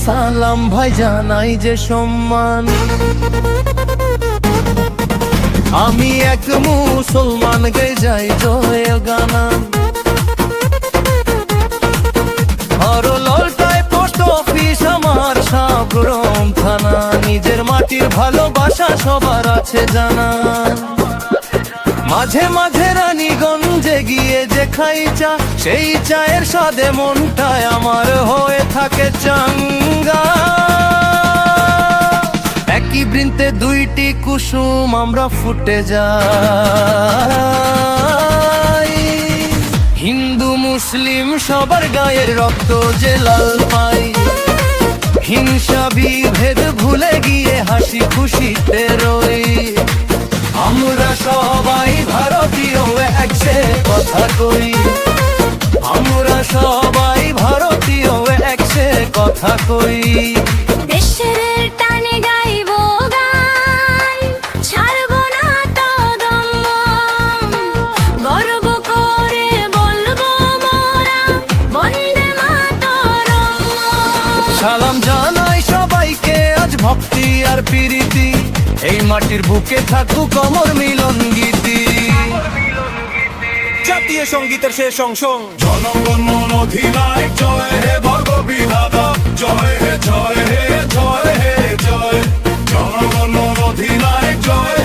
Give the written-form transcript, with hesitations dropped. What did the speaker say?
সালাম ভাই জানাই যে সম্মান। আমি এক মুসলমান গে যাই জয় গানা। হরলটায় পোস্ট অফিস আমার সাবরম থানা। নিজের মাটির ভালোবাসা সবার আছে জানা। মাঝে মাঝে রানীগঞ্জে গিয়ে যে খাই চা, সেই চায়ের স্বাদে মনটায় আমার হয়ে থাকে চাঙ্গা। একই বৃন্তে দুইটি কুসুম আমরা ফুটে যাই। হিন্দু মুসলিম সবার গায়ের রক্ত যে লাল পাই। হিংসা বিভেদ ভুলে গিয়ে হাসি খুশিতে রই। আমরা সবাই ভারতীয় একসে কথা কই। আমরা সবাই ভারতীয় একসে কথা কই। দেশের টানে গাইবো গান, ছাড়বো না তো দম। গর্ব করে বলবো মোরা বন্দে মাতরম। সালাম জানাই সবাইকে আজ ভক্তি আর প্রীতি। এই মাটির বুকে থাকুক অমর মিলন গীতি। জাতীয় সঙ্গীতের শেষ অংশ। জনগণ মন অধিনায়ক জয় হে ভগবিধাতা জয় হে জয় হে জয় হে জয়। জনগণ মন অধিনায়ক জয়